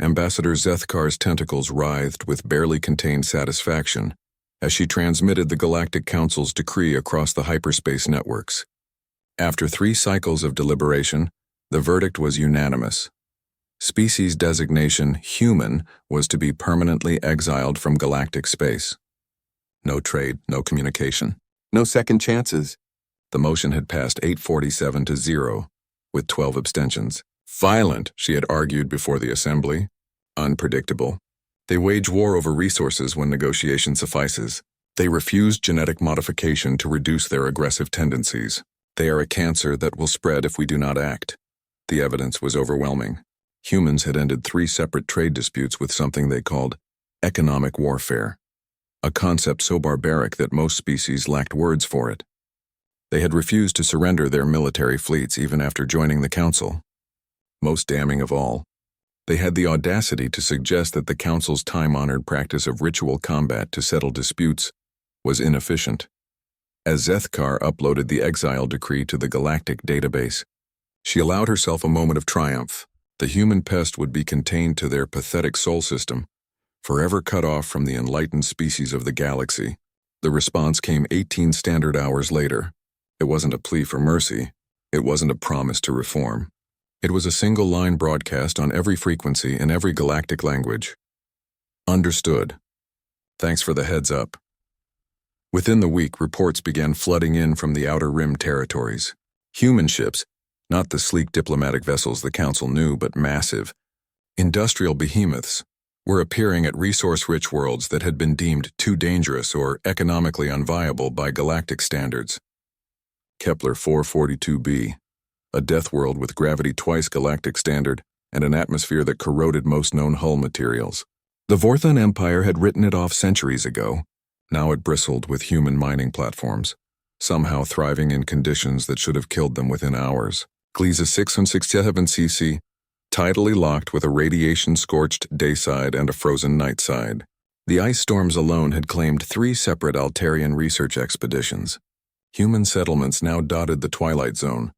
Ambassador Zethkar's tentacles writhed with barely contained satisfaction as she transmitted the Galactic Council's decree across the hyperspace networks. After 3 cycles of deliberation, the verdict was unanimous. Species designation human was to be permanently exiled from galactic space. No trade, no communication, no second chances. The motion had passed 847 to 0, with 12 abstentions. Violent, she had argued before the assembly. Unpredictable. They wage war over resources when negotiation suffices. They refuse genetic modification to reduce their aggressive tendencies. They are a cancer that will spread if we do not act. The evidence was overwhelming. Humans had ended 3 separate trade disputes with something they called economic warfare, a concept so barbaric that most species lacked words for it. They had refused to surrender their military fleets even after joining the Council. Most damning of all, they had the audacity to suggest that the Council's time-honored practice of ritual combat to settle disputes was inefficient. As Zethkar uploaded the Exile decree to the Galactic database, she allowed herself a moment of triumph. The human pest would be contained to their pathetic soul system, forever cut off from the enlightened species of the galaxy. The response came 18 standard hours later. It wasn't a plea for mercy. It wasn't a promise to reform. It was a single-line broadcast on every frequency in every galactic language. Understood. Thanks for the heads up. Within the week, reports began flooding in from the Outer Rim territories. Human ships, not the sleek diplomatic vessels the Council knew, but massive, industrial behemoths, were appearing at resource-rich worlds that had been deemed too dangerous or economically unviable by galactic standards. Kepler 442b, a death world with gravity twice galactic standard and an atmosphere that corroded most known hull materials. The Vorthon Empire had written it off centuries ago. Now it bristled with human mining platforms, somehow thriving in conditions that should have killed them within hours. Gliese 667cc, tidally locked with a radiation-scorched dayside and a frozen nightside. The ice storms alone had claimed 3 separate Altarian research expeditions. Human settlements now dotted the Twilight Zone,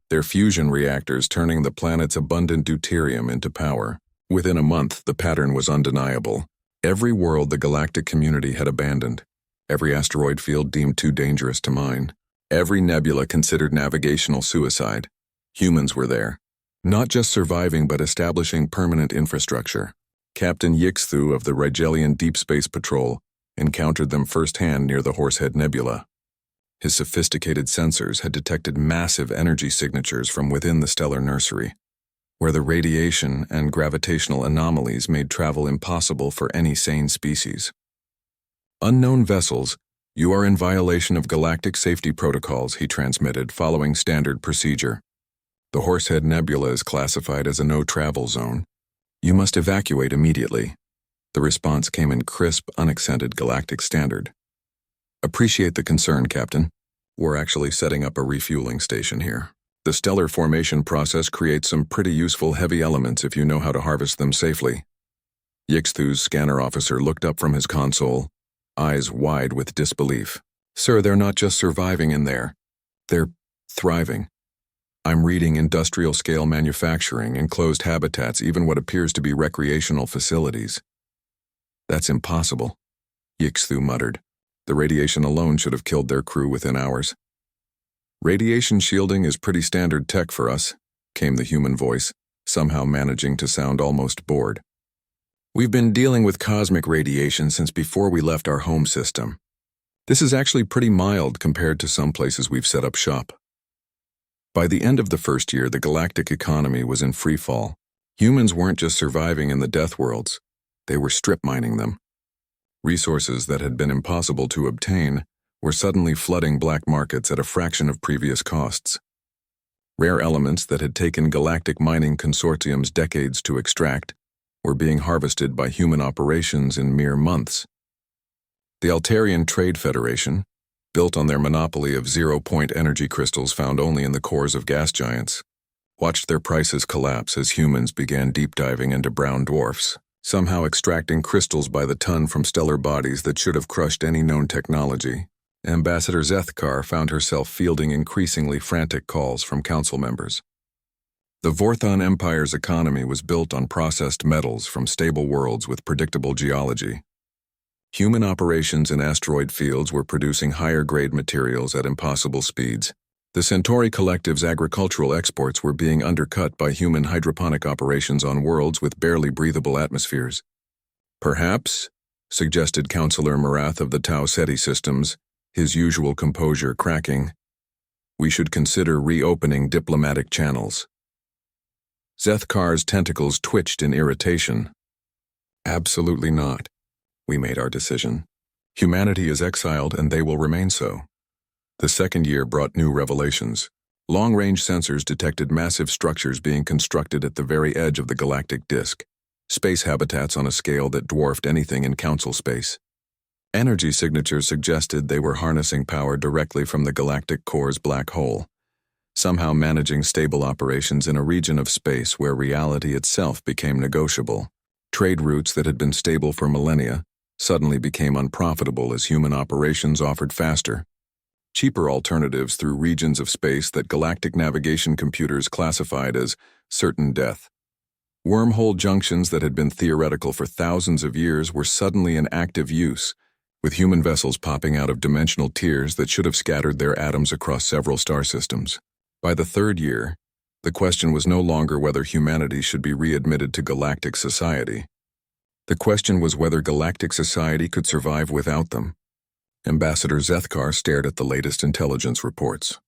their fusion reactors turning the planet's abundant deuterium into power. Within a month, the pattern was undeniable. Every world the galactic community had abandoned, every asteroid field deemed too dangerous to mine, every nebula considered navigational suicide. Humans were there, not just surviving but establishing permanent infrastructure. Captain Yixthu of the Rigelian Deep Space Patrol encountered them firsthand near the Horsehead Nebula. His sophisticated sensors had detected massive energy signatures from within the stellar nursery, where the radiation and gravitational anomalies made travel impossible for any sane species. Unknown vessels, you are in violation of galactic safety protocols, he transmitted, following standard procedure. The Horsehead Nebula is classified as a no-travel zone. You must evacuate immediately. The response came in crisp, unaccented galactic standard. Appreciate the concern, Captain. We're actually setting up a refueling station here. The stellar formation process creates some pretty useful heavy elements if you know how to harvest them safely. Yixthu's scanner officer looked up from his console, eyes wide with disbelief. Sir, they're not just surviving in there. They're thriving. I'm reading industrial-scale manufacturing, enclosed habitats, even what appears to be recreational facilities. That's impossible, Yixthu muttered. The radiation alone should have killed their crew within hours. Radiation shielding is pretty standard tech for us, came the human voice, somehow managing to sound almost bored. We've been dealing with cosmic radiation since before we left our home system. This is actually pretty mild compared to some places we've set up shop. By the end of the first year, the galactic economy was in free fall. Humans weren't just surviving in the death worlds, they were strip mining them. Resources that had been impossible to obtain were suddenly flooding black markets at a fraction of previous costs. Rare elements that had taken galactic mining consortiums decades to extract were being harvested by human operations in mere months. The Altarian Trade Federation, built on their monopoly of zero-point energy crystals found only in the cores of gas giants, watched their prices collapse as humans began deep diving into brown dwarfs, somehow extracting crystals by the ton from stellar bodies that should have crushed any known technology. Ambassador Zethkar found herself fielding increasingly frantic calls from council members. The Vorthon Empire's economy was built on processed metals from stable worlds with predictable geology. Human operations in asteroid fields were producing higher-grade materials at impossible speeds. The Centauri Collective's agricultural exports were being undercut by human hydroponic operations on worlds with barely breathable atmospheres. Perhaps, suggested Counselor Marath of the Tau Ceti systems, his usual composure cracking, we should consider reopening diplomatic channels. Zethkar's tentacles twitched in irritation. Absolutely not. We made our decision. Humanity is exiled and they will remain so. The second year brought new revelations. Long-range sensors detected massive structures being constructed at the very edge of the galactic disk, space habitats on a scale that dwarfed anything in Council space. Energy signatures suggested they were harnessing power directly from the galactic core's black hole, somehow managing stable operations in a region of space where reality itself became negotiable. Trade routes that had been stable for millennia suddenly became unprofitable as human operations offered faster, cheaper alternatives through regions of space that galactic navigation computers classified as certain death. Wormhole junctions that had been theoretical for thousands of years were suddenly in active use, with human vessels popping out of dimensional tiers that should have scattered their atoms across several star systems. By the third year, the question was no longer whether humanity should be readmitted to galactic society. The question was whether galactic society could survive without them. Ambassador Zethkar stared at the latest intelligence reports.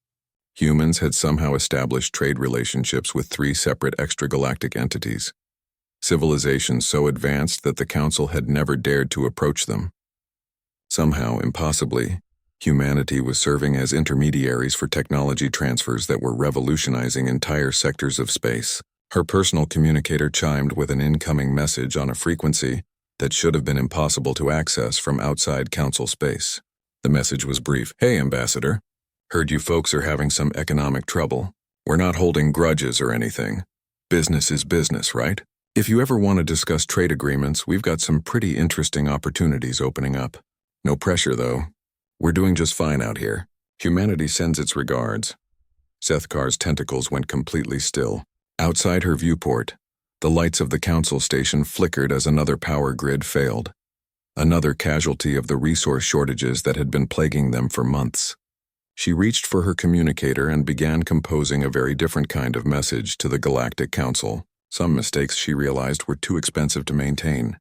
Humans had somehow established trade relationships with 3 separate extragalactic entities, civilizations so advanced that the Council had never dared to approach them. Somehow, impossibly, humanity was serving as intermediaries for technology transfers that were revolutionizing entire sectors of space. Her personal communicator chimed with an incoming message on a frequency that should have been impossible to access from outside Council space. The message was brief. Hey, Ambassador. Heard you folks are having some economic trouble. We're not holding grudges or anything. Business is business, right? If you ever want to discuss trade agreements, we've got some pretty interesting opportunities opening up. No pressure, though. We're doing just fine out here. Humanity sends its regards. Zethkar's tentacles went completely still. Outside her viewport, the lights of the Council station flickered as another power grid failed. Another casualty of the resource shortages that had been plaguing them for months. She reached for her communicator and began composing a very different kind of message to the Galactic Council. Some mistakes, she realized, were too expensive to maintain.